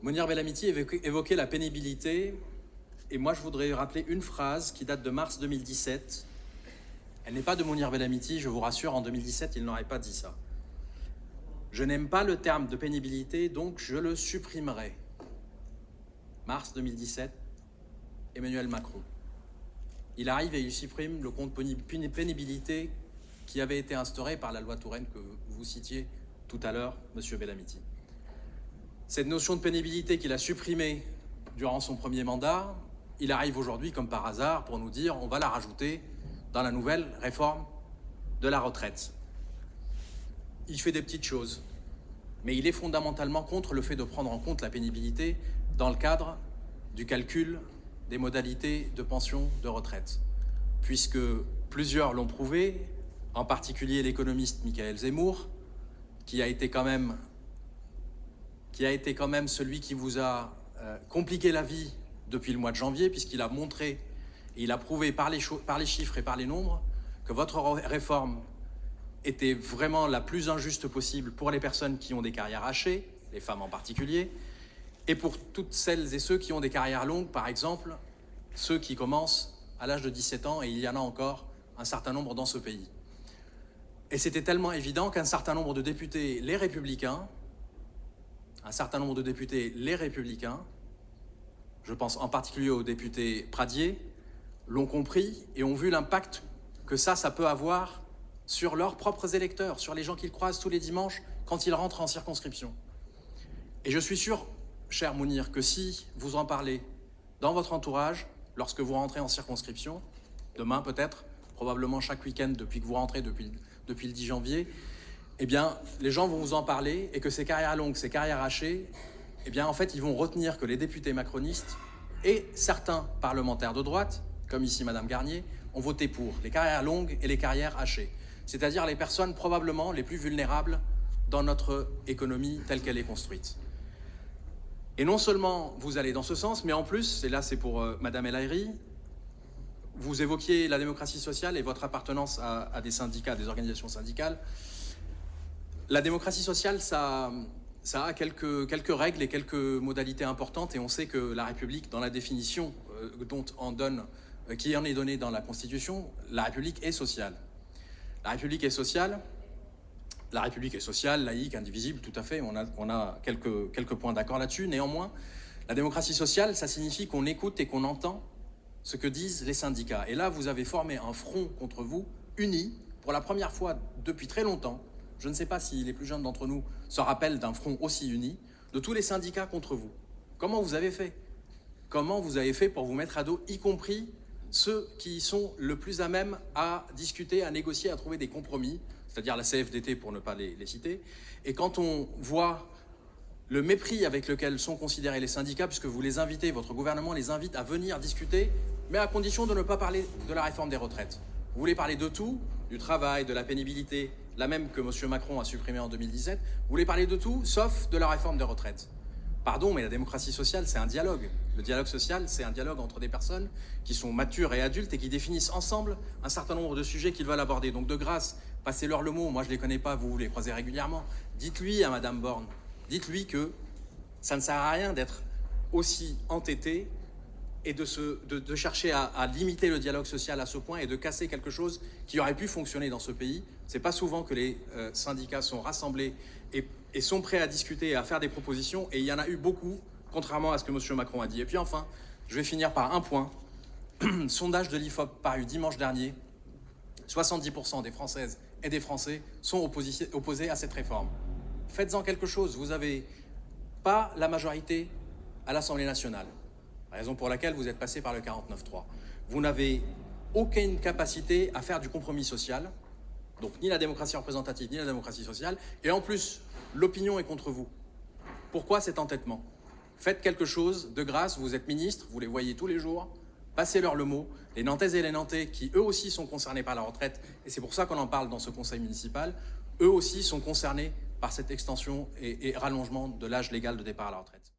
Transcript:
Mounir Bellamiti évoquait la pénibilité, et moi je voudrais rappeler une phrase qui date de mars 2017. Elle n'est pas de Mounir Bellamiti, je vous rassure, en 2017 il n'aurait pas dit ça. Je n'aime pas le terme de pénibilité, donc je le supprimerai. Mars 2017, Emmanuel Macron. Il arrive et il supprime le compte pénibilité qui avait été instauré par la loi Touraine que vous citiez tout à l'heure, monsieur Bellamiti. Cette notion de pénibilité qu'il a supprimée durant son premier mandat, il arrive aujourd'hui, comme par hasard, pour nous dire on va la rajouter dans la nouvelle réforme de la retraite. Il fait des petites choses, mais il est fondamentalement contre le fait de prendre en compte la pénibilité dans le cadre du calcul des modalités de pension de retraite. Puisque plusieurs l'ont prouvé, en particulier l'économiste Michael Zemmour, qui a été quand même celui qui vous a compliqué la vie depuis le mois de janvier, puisqu'il a montré et il a prouvé par les chiffres et par les nombres que votre réforme était vraiment la plus injuste possible pour les personnes qui ont des carrières hachées, les femmes en particulier, et pour toutes celles et ceux qui ont des carrières longues, par exemple, ceux qui commencent à l'âge de 17 ans, et il y en a encore un certain nombre dans ce pays. Et c'était tellement évident qu'un certain nombre de députés, les Républicains, je pense en particulier au député Pradier, l'ont compris et ont vu l'impact que ça peut avoir sur leurs propres électeurs, sur les gens qu'ils croisent tous les dimanches quand ils rentrent en circonscription. Et je suis sûr, cher Mounir, que si vous en parlez dans votre entourage, lorsque vous rentrez en circonscription, demain peut-être, probablement chaque week-end depuis que vous rentrez depuis le 10 janvier, eh bien, les gens vont vous en parler et que ces carrières longues, ces carrières hachées, eh bien, en fait, ils vont retenir que les députés macronistes et certains parlementaires de droite, comme ici Madame Garnier, ont voté pour les carrières longues et les carrières hachées. C'est-à-dire les personnes probablement les plus vulnérables dans notre économie telle qu'elle est construite. Et non seulement vous allez dans ce sens, mais en plus, et là c'est pour Madame El Haïry, vous évoquiez la démocratie sociale et votre appartenance à des syndicats, à des organisations syndicales. La démocratie sociale, ça a quelques règles et quelques modalités importantes, et on sait que la République, dans la définition qui en est donnée dans la Constitution, la République est sociale. La République est sociale, laïque, indivisible, tout à fait, on a quelques points d'accord là-dessus. Néanmoins, la démocratie sociale, ça signifie qu'on écoute et qu'on entend ce que disent les syndicats. Et là, vous avez formé un front contre vous, uni, pour la première fois depuis très longtemps. Je ne sais pas si les plus jeunes d'entre nous se rappellent d'un front aussi uni, de tous les syndicats contre vous. Comment vous avez fait? Comment vous avez fait pour vous mettre à dos, y compris ceux qui sont le plus à même à discuter, à négocier, à trouver des compromis, c'est-à-dire la CFDT pour ne pas les citer. Et quand on voit le mépris avec lequel sont considérés les syndicats, puisque vous les invitez, votre gouvernement les invite à venir discuter, mais à condition de ne pas parler de la réforme des retraites. Vous voulez parler de tout, du travail, de la pénibilité, la même que M. Macron a supprimée en 2017, vous voulez parler de tout, sauf de la réforme des retraites. Pardon, mais la démocratie sociale, c'est un dialogue. Le dialogue social, c'est un dialogue entre des personnes qui sont matures et adultes et qui définissent ensemble un certain nombre de sujets qu'ils veulent aborder. Donc de grâce, passez-leur le mot. Moi, je ne les connais pas, vous les croisez régulièrement. Dites-lui à Madame Borne, dites-lui que ça ne sert à rien d'être aussi entêté et de chercher à limiter le dialogue social à ce point et de casser quelque chose qui aurait pu fonctionner dans ce pays. C'est pas souvent que les syndicats sont rassemblés et sont prêts à discuter et à faire des propositions, et il y en a eu beaucoup, contrairement à ce que M. Macron a dit. Et puis enfin, je vais finir par un point. Sondage de l'IFOP paru dimanche dernier, 70% des Françaises et des Français sont opposés à cette réforme. Faites-en quelque chose, vous n'avez pas la majorité à l'Assemblée nationale, raison pour laquelle vous êtes passé par le 49.3. Vous n'avez aucune capacité à faire du compromis social, donc ni la démocratie représentative, ni la démocratie sociale, et en plus, l'opinion est contre vous. Pourquoi cet entêtement? Faites quelque chose, de grâce, vous êtes ministre, vous les voyez tous les jours, passez-leur le mot. Les Nantaises et les Nantais, qui eux aussi sont concernés par la retraite, et c'est pour ça qu'on en parle dans ce conseil municipal, eux aussi sont concernés par cette extension et rallongement de l'âge légal de départ à la retraite.